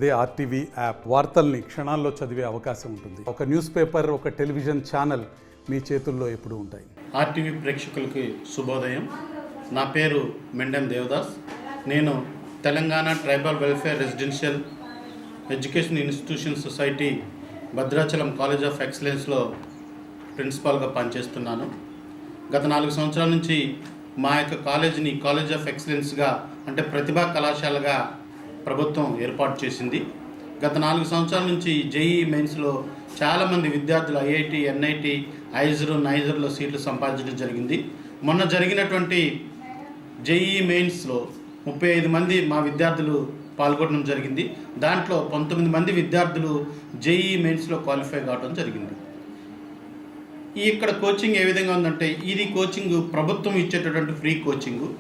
అదే RTV app వార్తల్ని క్షణాల్లో చదివే అవకాశం ఉంటుంది. ఒక న్యూస్ పేపర్, ఒక టెలివిజన్ ఛానల్ మీ చేతుల్లో ఎప్పుడూ ఉంటాయి. ఆర్టీవీ ప్రేక్షకులకి శుభోదయం. నా పేరు మెండెం దేవదాస్. నేను Telangana tribal welfare residential education institution society Bhadrachalam college of ఎక్సలెన్స్లో ప్రిన్సిపాల్గా పనిచేస్తున్నాను. గత 4 సంవత్సరాల నుంచి మా యొక్క కాలేజీని కాలేజ్ ఆఫ్ ఎక్సలెన్స్గా అంటే ప్రతిభా కళాశాలగా ప్రభుత్వం ఏర్పాటు చేసింది. గత 4 సంవత్సరాల నుంచి జేఈఈ మెయిన్స్లో చాలామంది విద్యార్థులు ఐఐటి, ఎన్ఐటి, ఐజరు, నైజర్లో సీట్లు సంపాదించడం జరిగింది. మొన్న జరిగినటువంటి జేఈఈ మెయిన్స్లో 35 మంది మా విద్యార్థులు పాల్గొనడం జరిగింది. దాంట్లో 19 మంది విద్యార్థులు జేఈఈ మెయిన్స్లో క్వాలిఫై కావడం జరిగింది. ఇక్కడ కోచింగ్ ఏ విధంగా ఉందంటే, ఇది కోచింగ్ ప్రభుత్వం ఇచ్చేటటువంటి ఫ్రీ కోచింగు.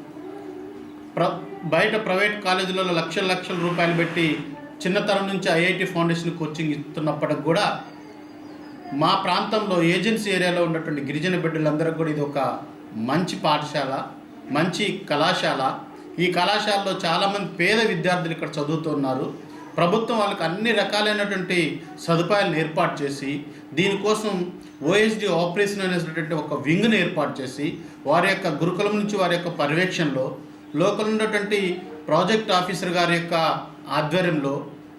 బయట ప్రైవేట్ కాలేజీలలో లక్షల రూపాయలు పెట్టి చిన్నతరం నుంచి ఐఐటి ఫౌండేషన్ కోచింగ్ ఇస్తున్నప్పటికి కూడా మా ప్రాంతంలో ఏజెన్సీ ఏరియాలో ఉన్నటువంటి గిరిజన బిడ్డలందరికీ కూడా ఇది ఒక మంచి పాఠశాల, మంచి కళాశాల. ఈ కళాశాలలో చాలామంది పేద విద్యార్థులు ఇక్కడ చదువుతున్నారు. ప్రభుత్వం వాళ్ళకి అన్ని రకాలైనటువంటి సదుపాయాలను ఏర్పాటు చేసి దీనికోసం ఓఎస్డి ఆపరేషన్ అనేటువంటి ఒక వింగ్ను ఏర్పాటు చేసి వారి యొక్క గురుకులం నుంచి వారి యొక్క పర్యవేక్షణలో లోకల్ ఉన్నటువంటి ప్రాజెక్ట్ ఆఫీసర్ గారి యొక్క ఆధ్వర్యంలో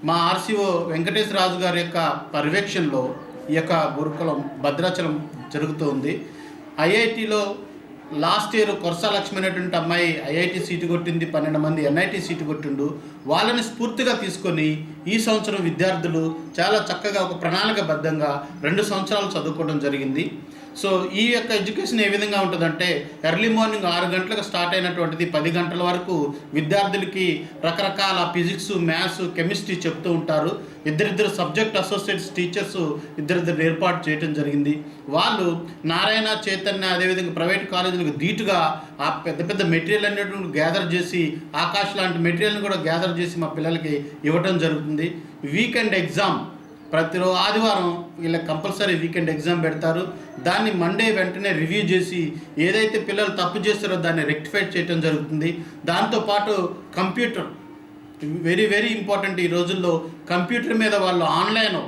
మా ఆర్సీఓ వెంకటేశ్వరరాజు గారి యొక్క పర్యవేక్షణలో ఈ యొక్క గురుకులం భద్రాచలం జరుగుతుంది. ఐఐటిలో లాస్ట్ ఇయర్ కొరసా లక్ష్మి అనేటువంటి అమ్మాయి ఐఐటి సీటు కొట్టింది, 12 మంది ఎన్ఐటి సీటు కొట్టిండు. వాళ్ళని స్ఫూర్తిగా తీసుకొని ఈ సంవత్సరం విద్యార్థులు చాలా చక్కగా ఒక ప్రణాళికబద్ధంగా 2 సంవత్సరాలు చదువుకోవడం జరిగింది. సో ఈ యొక్క ఎడ్యుకేషన్ ఏ విధంగా ఉంటుందంటే, ఎర్లీ మార్నింగ్ 6 గంటలకు స్టార్ట్ అయినటువంటిది 10 గంటల వరకు విద్యార్థులకి రకరకాల ఫిజిక్స్, మ్యాథ్స్, కెమిస్ట్రీ చెప్తూ ఉంటారు. ఇద్దరిద్దరు సబ్జెక్ట్ అసోసియేట్స్ టీచర్స్ ఇద్దరిద్దరు ఏర్పాటు చేయడం జరిగింది. వాళ్ళు నారాయణ, చైతన్య, అదేవిధంగా ప్రైవేట్ కాలేజీలకు ధీటుగా ఆ పెద్ద మెటీరియల్ అనేటువంటి గ్యాదర్ చేసి, ఆకాశ్ లాంటి మెటీరియల్ని కూడా గ్యాదర్ చేసి మా పిల్లలకి ఇవ్వడం జరుగుతుంది. వీకెండ్ ఎగ్జామ్ ప్రతిరోజు ఆదివారం వీళ్ళకి కంపల్సరీ వీకెండ్ ఎగ్జామ్ పెడతారు. దాన్ని మండే వెంటనే రివ్యూ చేసి ఏదైతే పిల్లలు తప్పు చేస్తారో దాన్ని రెక్టిఫై చేయడం జరుగుతుంది. దాంతోపాటు కంప్యూటర్ వెరీ ఇంపార్టెంట్. ఈ రోజుల్లో కంప్యూటర్ మీద వాళ్ళు ఆన్లైన్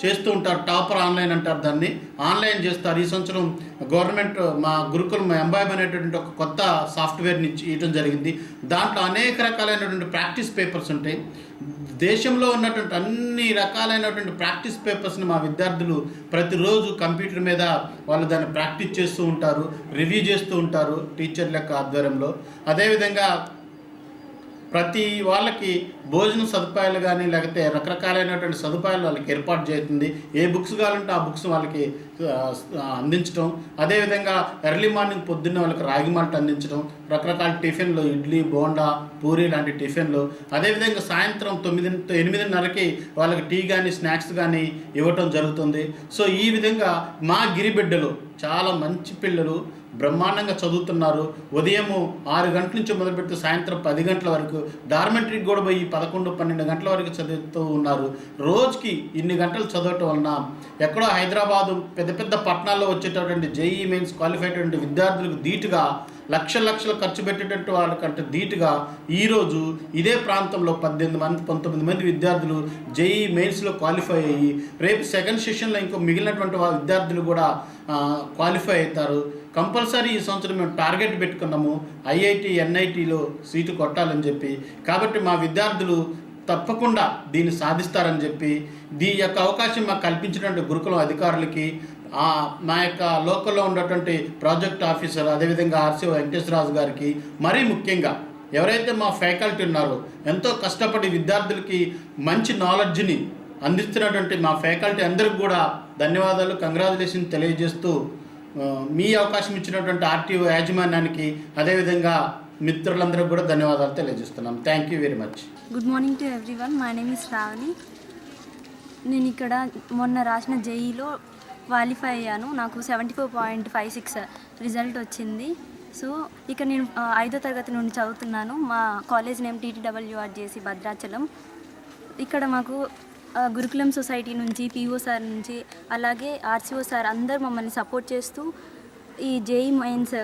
చేస్తూ ఉంటారు. టాపర్ ఆన్లైన్ అంటారు దాన్ని. ఆన్లైన్ చేస్తారు. ఈ సంవత్సరం గవర్నమెంట్ మా గురుకులం ఎంబైబ్ అనేటువంటి ఒక కొత్త సాఫ్ట్వేర్ని ఇవ్వడం జరిగింది. దాంట్లో అనేక రకాలైనటువంటి ప్రాక్టీస్ పేపర్స్ ఉంటాయి. దేశంలో ఉన్నటువంటి అన్ని రకాలైనటువంటి ప్రాక్టీస్ పేపర్స్ని మా విద్యార్థులు ప్రతిరోజు కంప్యూటర్ మీద వాళ్ళు దాన్ని ప్రాక్టీస్ చేస్తూ ఉంటారు, రివ్యూ చేస్తూ ఉంటారు టీచర్ల యొక్క ఆధ్వర్యంలో. అదేవిధంగా ప్రతి వాళ్ళకి భోజన సదుపాయాలు కానీ లేకపోతే రకరకాలైనటువంటి సదుపాయాలు వాళ్ళకి ఏర్పాటు చేస్తుంది. ఏ బుక్స్ కావాలంటే ఆ బుక్స్ వాళ్ళకి అందించడం. అదేవిధంగా ఎర్లీ మార్నింగ్ పొద్దున్న వాళ్ళకి రాగి మాల్ట్ అందించడం, రకరకాల టిఫిన్లు, ఇడ్లీ, బోండా, పూరి లాంటి టిఫిన్లు. అదేవిధంగా సాయంత్రం 8:30కి వాళ్ళకి టీ కానీ స్నాక్స్ కానీ ఇవ్వటం జరుగుతుంది. సో ఈ విధంగా మా గిరిబిడ్డలు చాలా మంచి పిల్లలు బ్రహ్మాండంగా చదువుతున్నారు. ఉదయము 6 గంటల నుంచి మొదలుపెడితే సాయంత్రం 10 గంటల వరకు, డార్మెంటరీకి కూడా పోయి 11-12 గంటల వరకు చదువుతూ ఉన్నారు. రోజుకి ఇన్ని గంటలు చదవటం వలన ఎక్కడో హైదరాబాదు పెద్ద పట్టణాల్లో వచ్చేటటువంటి జేఈఈ మెయిన్స్ క్వాలిఫై అయినటువంటి విద్యార్థులకు ధీటుగా లక్షలు ఖర్చు పెట్టేటట్టు వాళ్ళకంటే ధీటుగా ఈరోజు ఇదే ప్రాంతంలో 19 మంది విద్యార్థులు జేఈఈ మెయిన్స్లో క్వాలిఫై అయ్యి రేపు సెకండ్ సెషన్లో ఇంకో మిగిలినటువంటి విద్యార్థులు కూడా క్వాలిఫై అవుతారు. కంపల్సరీ ఈ సంవత్సరం మేము టార్గెట్ పెట్టుకున్నాము ఐఐటి, ఎన్ఐటిలో సీటు కొట్టాలని చెప్పి. కాబట్టి మా విద్యార్థులు తప్పకుండా దీన్ని సాధిస్తారని చెప్పి దీని యొక్క అవకాశం మాకు కల్పించినటువంటి గురుకులం అధికారులకి, మా యొక్క లోకల్లో ఉన్నటువంటి ప్రాజెక్ట్ ఆఫీసర్, అదేవిధంగా ఆర్సీఓ వెంకటేశ్వరరాజు గారికి, మరీ ముఖ్యంగా ఎవరైతే మా ఫ్యాకల్టీ ఉన్నారో ఎంతో కష్టపడి విద్యార్థులకి మంచి నాలెడ్జ్ని అందిస్తున్నటువంటి మా ఫ్యాకల్టీ అందరికి కూడా ధన్యవాదాలు, కంగ్రాచులేషన్ తెలియజేస్తూ మీ అవకాశం ఇచ్చినటువంటి ఆర్టీఓ యాజమాన్యానికి అదేవిధంగా మిత్రులందరికీ కూడా ధన్యవాదాలు తెలియజేస్తున్నాం. Thank you very much. Good morning to everyone. My name is Shravani. నేను ఇక్కడ మొన్న రాసిన జేఈలో క్వాలిఫై అయ్యాను. నాకు 74.56 రిజల్ట్ వచ్చింది. సో ఇక నేను 5వ తరగతి నుండి చదువుతున్నాను. మా కాలేజ్ నేమ్ TTWRJC భద్రాచలం. ఇక్కడ మాకు గురుకులం సొసైటీ నుంచి, పిఓ సార్ నుంచి, అలాగే ఆర్సీఓ సార్ అందరు మమ్మల్ని సపోర్ట్ చేస్తూ ఈ జేఈ మెయిన్స్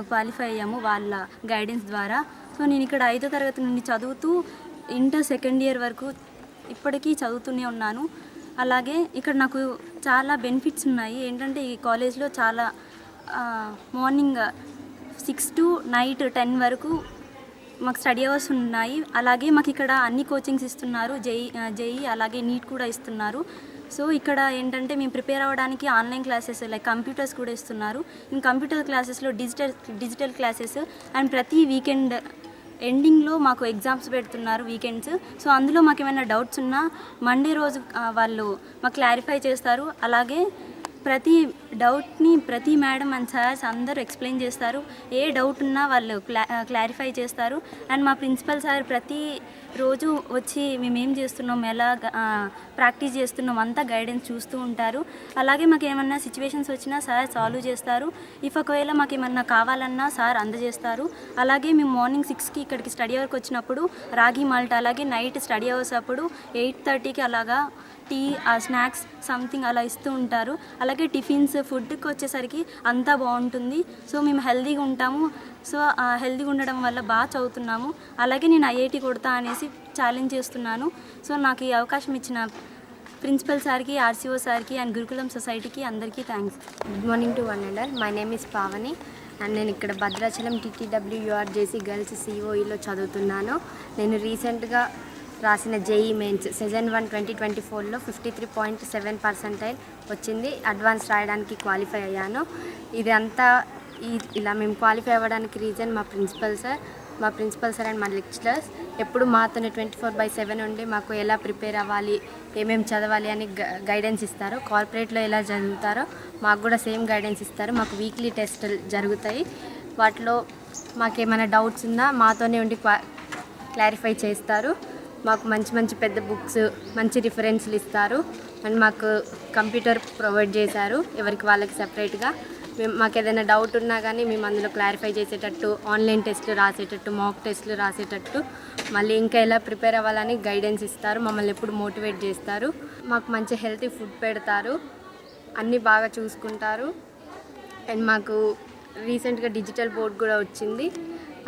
క్వాలిఫై అయ్యాము వాళ్ళ గైడెన్స్ ద్వారా. సో నేను ఇక్కడ 5వ తరగతి నుండి చదువుతూ ఇంటర్ సెకండ్ ఇయర్ వరకు ఇప్పటికీ చదువుతూనే ఉన్నాను. అలాగే ఇక్కడ నాకు చాలా బెనిఫిట్స్ ఉన్నాయి. ఏంటంటే ఈ కాలేజ్లో చాలా మార్నింగ్ 6 to నైట్ 10 వరకు మాకు స్టడీ అవర్స్ ఉన్నాయి. అలాగే మాకు ఇక్కడ అన్ని కోచింగ్స్ ఇస్తున్నారు. జేఈ అలాగే నీట్ కూడా ఇస్తున్నారు. సో ఇక్కడ ఏంటంటే మేము ప్రిపేర్ అవ్వడానికి ఆన్లైన్ క్లాసెస్ లైక్ కంప్యూటర్స్ కూడా ఇస్తున్నారు. ఇన్ కంప్యూటర్ క్లాసెస్లో డిజిటల్ క్లాసెస్ అండ్ ప్రతి వీకెండ్ ఎండింగ్లో మాకు ఎగ్జామ్స్ పెడుతున్నారు వీకెండ్స్. సో అందులో మాకు ఏమైనా డౌట్స్ ఉన్నా మండే రోజు వాళ్ళు మాకు క్లారిఫై చేస్తారు. అలాగే ప్రతి డౌట్ని ప్రతి మేడం అండ్ సార్స్ అందరూ ఎక్స్ప్లెయిన్ చేస్తారు. ఏ డౌట్ ఉన్నా వాళ్ళు క్లారిఫై చేస్తారు. అండ్ మా ప్రిన్సిపల్ సార్ ప్రతి రోజు వచ్చి మేమేం చేస్తున్నాం, ఎలా ప్రాక్టీస్ చేస్తున్నాం అంతా గైడెన్స్ చూస్తూ ఉంటారు. అలాగే మాకు ఏమన్నా సిచ్యువేషన్స్ వచ్చినా సార్ సాల్వ్ చేస్తారు. ఒకవేళ మాకు ఏమన్నా కావాలన్నా సార్ అందజేస్తారు. అలాగే మేము మార్నింగ్ 6కి ఇక్కడికి స్టడీ అవర్కి వచ్చినప్పుడు రాగి మాల్ట్, అలాగే నైట్ స్టడీ అవర్స్ అప్పుడు 8:30కి అలాగా టీ స్నాక్స్ సంథింగ్ అలా ఇస్తూ ఉంటారు. అలాగే టిఫిన్స్ ఫుడ్కి వచ్చేసరికి అంతా బాగుంటుంది. సో మేము హెల్తీగా ఉంటాము. సో హెల్తీగా ఉండడం వల్ల బాగా చదువుతున్నాము. అలాగే నేను ఐఐటి కొడతా అనేసి ఛాలెంజ్ చేస్తున్నాను. సో నాకు ఈ అవకాశం ఇచ్చిన ప్రిన్సిపల్ సార్కి, ఆర్సీఓ సార్కి అండ్ గురుకులం సొసైటీకి అందరికీ thanks. Good morning to one and all. My name is Pavani and నేను ఇక్కడ భద్రాచలం TTWURJC గర్ల్స్ COEలో చదువుతున్నాను. నేను రీసెంట్గా రాసిన జేఈ మెయిన్స్ సెజన్ 1 2024లో 53.7% వచ్చింది. అడ్వాన్స్ రాయడానికి క్వాలిఫై అయ్యాను. ఇది అంతా ఇలా మేము క్వాలిఫై అవ్వడానికి రీజన్ మా ప్రిన్సిపల్ సార్ అండ్ మా లెక్చరర్స్ ఎప్పుడు మాతోనే 24/7 ఉండి మాకు ఎలా ప్రిపేర్ అవ్వాలి, ఏమేమి చదవాలి అని గైడెన్స్ ఇస్తారు. కార్పొరేట్లో ఎలా చదువుతారో మాకు కూడా సేమ్ గైడెన్స్ ఇస్తారు. మాకు వీక్లీ టెస్టులు జరుగుతాయి. వాటిలో మాకేమైనా డౌట్స్ ఉన్నా మాతోనే ఉండి క్లారిఫై చేస్తారు. మాకు మంచి పెద్ద బుక్స్, మంచి రిఫరెన్స్లు ఇస్తారు. అండ్ మాకు కంప్యూటర్ ప్రొవైడ్ చేశారు ఎవరికి వాళ్ళకి సపరేట్గా. మాకు ఏదైనా డౌట్ ఉన్నా కానీ మేము అందులో క్లారిఫై చేసేటట్టు, ఆన్లైన్ టెస్ట్లు రాసేటట్టు, మాక్ టెస్ట్లు రాసేటట్టు, మళ్ళీ ఇంకా ఎలా ప్రిపేర్ అవ్వాలని గైడెన్స్ ఇస్తారు. మమ్మల్ని ఎప్పుడు మోటివేట్ చేస్తారు. మాకు మంచి హెల్తీ ఫుడ్ పెడతారు, అన్నీ బాగా చూసుకుంటారు. అండ్ మాకు రీసెంట్గా డిజిటల్ బోర్డ్ కూడా వచ్చింది.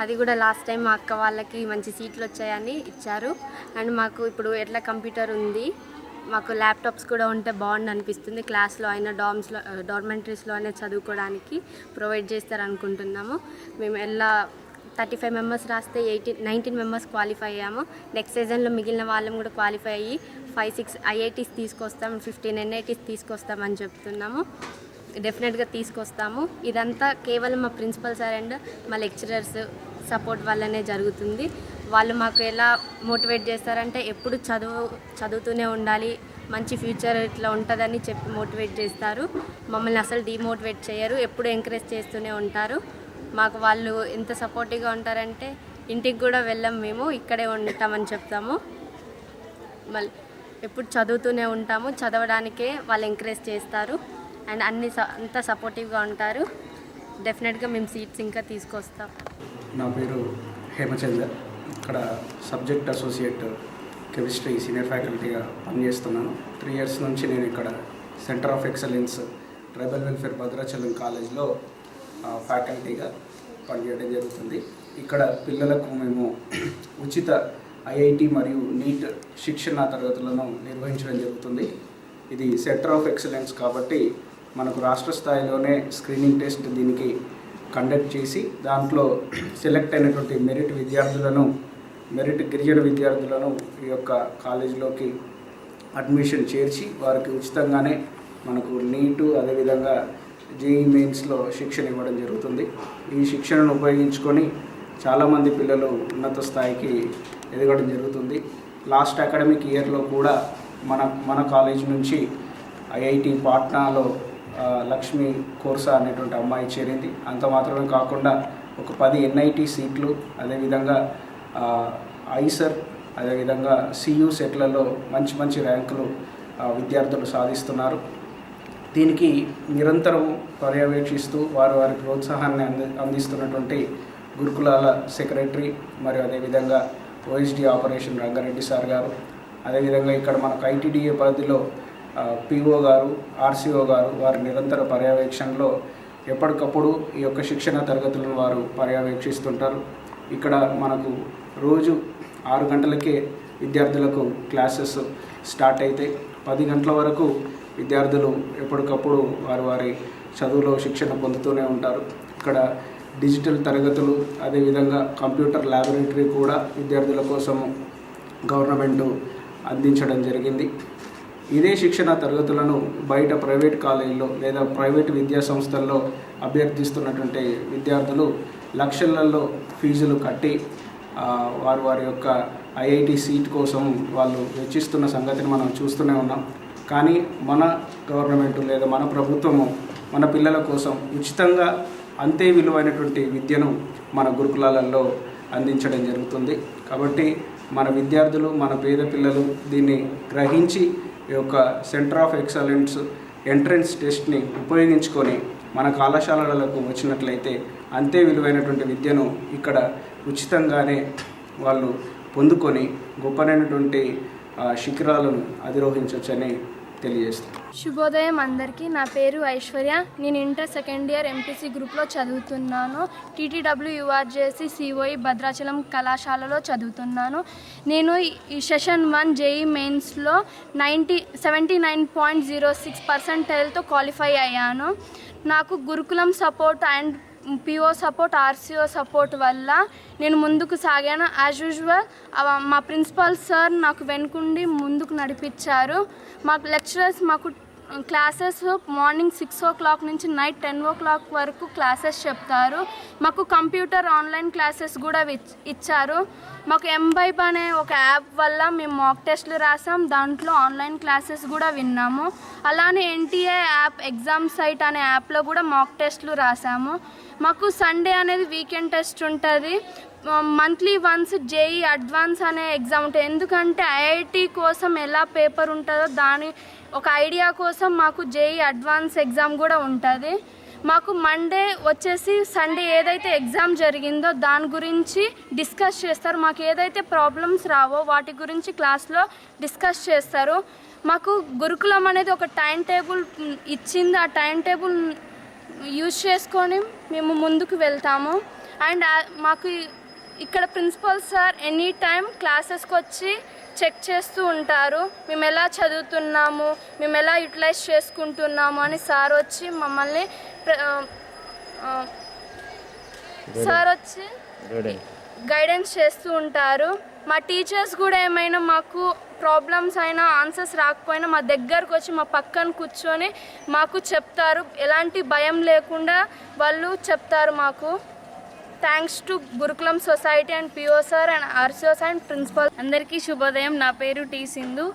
అది కూడా లాస్ట్ టైం మా అక్క వాళ్ళకి మంచి సీట్లు వచ్చాయని ఇచ్చారు. అండ్ మాకు ఇప్పుడు ఎట్లా కంప్యూటర్ ఉంది, మాకు ల్యాప్టాప్స్ కూడా ఉంటే బాగుండు అనిపిస్తుంది. క్లాస్లో అయినా డార్మెంటరీస్లో అయినా చదువుకోవడానికి ప్రొవైడ్ చేస్తారు అనుకుంటున్నాము. మేము 35 మెంబర్స్ రాస్తే 19 మెంబర్స్ క్వాలిఫై అయ్యాము. నెక్స్ట్ సీజన్లో మిగిలిన వాళ్ళం కూడా క్వాలిఫై అయ్యి 5-6 IITs తీసుకొస్తాం, 15 NITs తీసుకొస్తామని చెప్తున్నాము. డెఫినెట్గా తీసుకొస్తాము. ఇదంతా కేవలం మా ప్రిన్సిపల్ సార్ అండ్ మా లెక్చరర్స్ సపోర్ట్ వల్లనే జరుగుతుంది. వాళ్ళు మాకు ఎలా మోటివేట్ చేస్తారంటే ఎప్పుడు చదువుతూనే ఉండాలి, మంచి ఫ్యూచర్ ఇట్లా ఉంటుందని చెప్పి మోటివేట్ చేస్తారు. మమ్మల్ని అసలు డిమోటివేట్ చేయరు, ఎప్పుడు ఎంకరేజ్ చేస్తూనే ఉంటారు. మాకు వాళ్ళు ఎంత సపోర్టివ్గా ఉంటారంటే ఇంటికి కూడా వెళ్ళాం, మేము ఇక్కడే ఉంటామని చెప్తాము. మళ్ళీ ఎప్పుడు చదువుతూనే ఉంటాము, చదవడానికే వాళ్ళు ఎంకరేజ్ చేస్తారు. అండ్ అంతా సపోర్టివ్గా ఉంటారు. డెఫినెట్గా మేము సీట్స్ ఇంకా తీసుకొస్తాం. నా పేరు హేమచందర్. ఇక్కడ సబ్జెక్ట్ అసోసియేట్ కెమిస్ట్రీ సీనియర్ ఫ్యాకల్టీగా పనిచేస్తున్నాను. 3 years నుంచి నేను ఇక్కడ centre of excellence tribal welfare Bhadrachalam కాలేజ్లో ఫ్యాకల్టీగా పనిచేయడం జరుగుతుంది. ఇక్కడ పిల్లలకు మేము ఉచిత IIT మరియు నీట్ శిక్షణ తరగతులను నిర్వహించడం జరుగుతుంది. ఇది సెంటర్ ఆఫ్ ఎక్సలెన్స్ కాబట్టి మనకు రాష్ట్ర స్థాయిలోనే స్క్రీనింగ్ టెస్ట్ దీనికి కండక్ట్ చేసి దాంట్లో సెలెక్ట్ అయినటువంటి మెరిట్ గిరిజన విద్యార్థులను ఈ యొక్క కాలేజీలోకి అడ్మిషన్ చేర్చి వారికి ఉచితంగానే మనకు నీటు అదేవిధంగా జేఈ మెయిన్స్లో శిక్షణ ఇవ్వడం జరుగుతుంది. ఈ శిక్షణను ఉపయోగించుకొని చాలామంది పిల్లలు ఉన్నత స్థాయికి ఎదగడం జరుగుతుంది. లాస్ట్ అకాడమిక్ ఇయర్లో కూడా మన కాలేజ్ నుంచి IIT పాట్నాలో లక్ష్మి కోర్సా అనేటువంటి అమ్మాయి చేరింది. అంత మాత్రమే కాకుండా ఒక 10 NIT సీట్లు, అదేవిధంగా ఐసర్, అదేవిధంగా CU సెట్లలో మంచి ర్యాంకులు విద్యార్థులు సాధిస్తున్నారు. దీనికి నిరంతరం పర్యవేక్షిస్తూ వారి ప్రోత్సాహాన్ని అందిస్తున్నటువంటి గురుకులాల సెక్రటరీ మరియు అదేవిధంగా OSD ఆపరేషన్ రంగారెడ్డి సార్ గారు, అదేవిధంగా ఇక్కడ మనకు ITDA పరిధిలో PO గారు, RCO గారు వారి నిరంతర పర్యవేక్షణలో ఎప్పటికప్పుడు ఈ యొక్క శిక్షణ తరగతులను వారు పర్యవేక్షిస్తుంటారు. ఇక్కడ మనకు రోజు 6 గంటలకే విద్యార్థులకు క్లాసెస్ స్టార్ట్ అయితే 10 గంటల వరకు విద్యార్థులు ఎప్పటికప్పుడు వారి చదువులో శిక్షణ పొందుతూనే ఉంటారు. ఇక్కడ డిజిటల్ తరగతులు, అదేవిధంగా కంప్యూటర్ ల్యాబొరేటరీ కూడా విద్యార్థుల కోసం గవర్నమెంట్ అందించడం జరిగింది. ఇదే శిక్షణ తరగతులను బయట ప్రైవేట్ కాలేజీలో లేదా ప్రైవేట్ విద్యా సంస్థల్లో అభ్యర్థిస్తున్నటువంటి విద్యార్థులు లక్షలలో ఫీజులు కట్టి వారి యొక్క ఐఐటి సీట్ కోసం వాళ్ళు వెచ్చిస్తున్న సంగతిని మనం చూస్తూనే ఉన్నాం. కానీ మన గవర్నమెంట్ లేదా మన ప్రభుత్వము మన పిల్లల కోసం ఉచితంగా అంతే విలువైనటువంటి విద్యను మన గురుకులాలలో అందించడం జరుగుతుంది. కాబట్టి మన విద్యార్థులు, మన పేద పిల్లలు దీన్ని గ్రహించి ఈ యొక్క సెంటర్ ఆఫ్ ఎక్సలెన్స్ ఎంట్రన్స్ టెస్ట్ని ఉపయోగించుకొని మన కళాశాలలకు వచ్చినట్లయితే అంతే విలువైనటువంటి విద్యను ఇక్కడ ఉచితంగానే వాళ్ళు పొందుకొని గొప్పనైనటువంటి శిఖరాలను అధిరోహించవచ్చని తెలియజేస్తాను. శుభోదయం అందరికీ. నా పేరు ఐశ్వర్య. నేను ఇంటర్ సెకండ్ ఇయర్ ఎంపీసీ గ్రూప్లో చదువుతున్నాను. టీటీడబ్ల్యూ యూఆర్జేసీ సిఓఈ భద్రాచలం కళాశాలలో చదువుతున్నాను. నేను ఈ సెషన్ 1 జేఈ మెయిన్స్లో 79.06% క్వాలిఫై అయ్యాను. నాకు Gurukulam support and PO support, RCO support వల్ల నేను ముందుకు సాగాను. యాజ్ యూజువల్ మా ప్రిన్సిపాల్ సార్ నాకు వెనుకుండి ముందుకు నడిపించారు. మాకు లెక్చరర్స్ మాకు క్లాసెస్ మార్నింగ్ 6 o'clock నుంచి నైట్ 10 o'clock వరకు క్లాసెస్ చెప్తారు. మాకు కంప్యూటర్ ఆన్లైన్ క్లాసెస్ కూడా ఇచ్చారు. మాకు ఎంబైబ్ అనే ఒక యాప్ వల్ల మేము మాక్ టెస్ట్లు రాసాం. దాంట్లో ఆన్లైన్ క్లాసెస్ కూడా విన్నాము. అలానే ఎన్టీఏ యాప్ ఎగ్జామ్ సైట్ అనే యాప్లో కూడా మాక్ టెస్ట్లు రాసాము. మాకు సండే అనేది వీకెండ్ టెస్ట్ ఉంటుంది. మంత్లీ వన్స్ జేఈ అడ్వాన్స్ అనే ఎగ్జామ్ ఉంటుంది. ఎందుకంటే ఐఐటి కోసం ఎలా పేపర్ ఉంటుందో దాని ఒక ఐడియా కోసం మాకు జేఈ అడ్వాన్స్ ఎగ్జామ్ కూడా ఉంటుంది. మాకు మండే వచ్చేసి సండే ఏదైతే ఎగ్జామ్ జరిగిందో దాని గురించి డిస్కస్ చేస్తారు. మాకు ఏదైతే ప్రాబ్లమ్స్ రావో వాటి గురించి క్లాస్లో డిస్కస్ చేస్తారు. మాకు గురుకులం అనేది ఒక టైం టేబుల్ ఇచ్చింది. ఆ టైం టేబుల్ యూజ్ చేసుకొని మేము ముందుకు వెళ్తాము. అండ్ మాకు ఇక్కడ ప్రిన్సిపల్ సార్ ఎనీ టైం క్లాసెస్కి వచ్చి చెక్ చేస్తూ ఉంటారు. మేము ఎలా చదువుతున్నాము, మేము ఎలా యూటిలైజ్ చేసుకుంటున్నాము అని సార్ వచ్చి మమ్మల్ని గైడెన్స్ చేస్తూ ఉంటారు. మా టీచర్స్ కూడా ఏమైనా మాకు ప్రాబ్లమ్స్ అయినా ఆన్సర్స్ రాకపోయినా మా దగ్గరకు వచ్చి మా పక్కన కూర్చొని మాకు చెప్తారు. ఎలాంటి భయం లేకుండా వాళ్ళు చెప్తారు మాకు. Thanks to Gurukulam society and PO sir and RCOs and principal. అందరికీ శుభోదయం. నా పేరు టీ సింధు.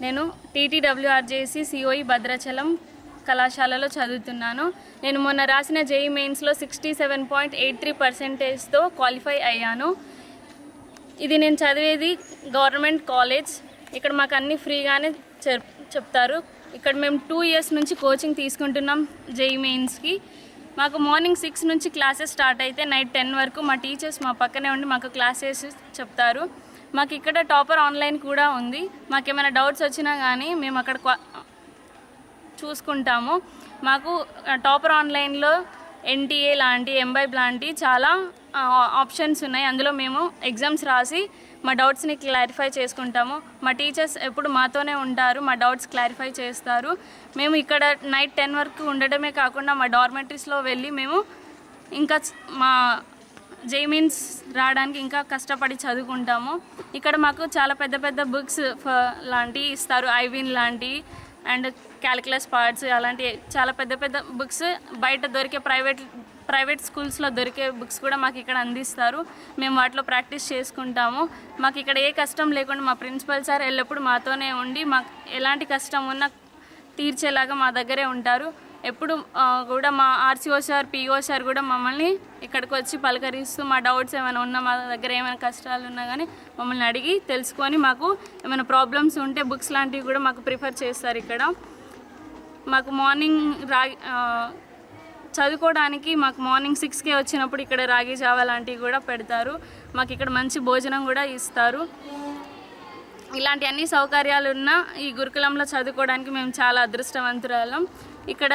నేను టీటీడబ్ల్యూఆర్జేసీ సిఓఈ భద్రాచలం కళాశాలలో చదువుతున్నాను. నేను మొన్న రాసిన జేఈ మెయిన్స్లో 67.83%తో క్వాలిఫై అయ్యాను. ఇది నేను చదివేది గవర్నమెంట్ కాలేజ్. ఇక్కడ మాకు అన్నీ ఫ్రీగానే చెప్తారు. ఇక్కడ మేము 2 years నుంచి కోచింగ్ తీసుకుంటున్నాం జేఈ మెయిన్స్కి. మాకు మార్నింగ్ 6 నుంచి క్లాసెస్ స్టార్ట్ అయితే నైట్ 10 వరకు మా టీచర్స్ మా పక్కనే ఉండి మాకు క్లాసెస్ చెప్తారు. మాకు ఇక్కడ టాపర్ ఆన్లైన్ కూడా ఉంది. మాకేమైనా డౌట్స్ వచ్చినా కానీ మేము అక్కడ చూసుకుంటాము. మాకు టాపర్ ఆన్లైన్లో ఎన్టీఏ లాంటి, ఎంబైబ్ లాంటి చాలా ఆప్షన్స్ ఉన్నాయి. అందులో మేము ఎగ్జామ్స్ రాసి మా డౌట్స్ని క్లారిఫై చేసుకుంటాము. మా టీచర్స్ ఎప్పుడు మాతోనే ఉంటారు, మా డౌట్స్ క్లారిఫై చేస్తారు. మేము ఇక్కడ నైట్ 10 వరకు ఉండడమే కాకుండా మా డార్మెటరీస్లో వెళ్ళి మేము ఇంకా మా జేఈ-మెయిన్స్ రావడానికి ఇంకా కష్టపడి చదువుకుంటాము. ఇక్కడ మాకు చాలా పెద్ద పెద్ద బుక్స్ లాంటివి ఇస్తారు. ఐవిన్ లాంటి అండ్ క్యాలిక్యులస్ పార్ట్స్ అలాంటి చాలా పెద్ద పెద్ద బుక్స్ బయట దొరికే ప్రైవేట్ స్కూల్స్లో దొరికే బుక్స్ కూడా మాకు ఇక్కడ అందిస్తారు. మేము వాటిలో ప్రాక్టీస్ చేసుకుంటాము. మాకు ఇక్కడ ఏ కష్టం లేకుండా మా ప్రిన్సిపల్ సార్ ఎల్లప్పుడూ మాతోనే ఉండి మాకు ఎలాంటి కష్టం ఉన్నా తీర్చేలాగా మా దగ్గరే ఉంటారు. ఎప్పుడు కూడా మా ఆర్సీఓ సార్, పిఓ సార్ కూడా మమ్మల్ని ఇక్కడికి వచ్చి పలకరిస్తూ మా డౌట్స్ ఏమైనా ఉన్నా, మా దగ్గర ఏమైనా కష్టాలు ఉన్నా కానీ మమ్మల్ని అడిగి తెలుసుకొని మాకు ఏమైనా ప్రాబ్లమ్స్ ఉంటే బుక్స్ లాంటివి కూడా మాకు ప్రిఫర్ చేస్తారు. ఇక్కడ మాకు మార్నింగ్ చదువుకోవడానికి మాకు మార్నింగ్ 6కే వచ్చినప్పుడు ఇక్కడ రాగి జావా లాంటివి కూడా పెడతారు. మాకు ఇక్కడ మంచి భోజనం కూడా ఇస్తారు. ఇలాంటి అన్ని సౌకర్యాలు ఉన్న ఈ గురుకులంలో చదువుకోవడానికి మేము చాలా అదృష్టవంతురాలం. ఇక్కడ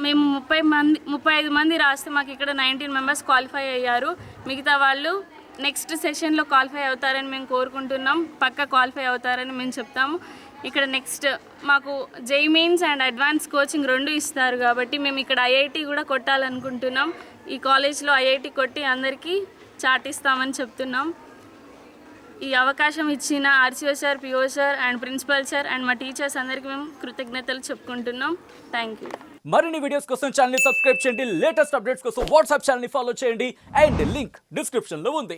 మేము 35 మంది రాస్తే మాకు ఇక్కడ 19 members క్వాలిఫై అయ్యారు. మిగతా వాళ్ళు నెక్స్ట్ సెషన్లో క్వాలిఫై అవుతారని మేము కోరుకుంటున్నాం. పక్కా క్వాలిఫై అవుతారని మేము చెప్తాము. ఇక్కడ నెక్స్ట్ మాకు JEE mains and advance coaching 2 ఇస్తారు కాబట్టి మేము ఇక్కడ ఐఐటి కూడా కొట్టాలనుకుంటున్నాం. ఈ కాలేజ్లో ఐఐటి కొట్టి అందరికీ చాటిస్తామని చెప్తున్నాం. ఈ అవకాశం ఇచ్చిన RCO sir, PO sir and principal sir and మా టీచర్స్ అందరికీ మేము కృతజ్ఞతలు చెప్పుకుంటున్నాం. Thank you. మరిన్ని వీడియోస్ కోసం ఛానల్ ని సబ్స్క్రైబ్ చేయండి. లేటెస్ట్ అప్డేట్స్ కోసం వాట్సాప్ ఛానల్ ని ఫాలో చేయండి. అండ్ లింక్ డిస్క్రిప్షన్ లో ఉంది.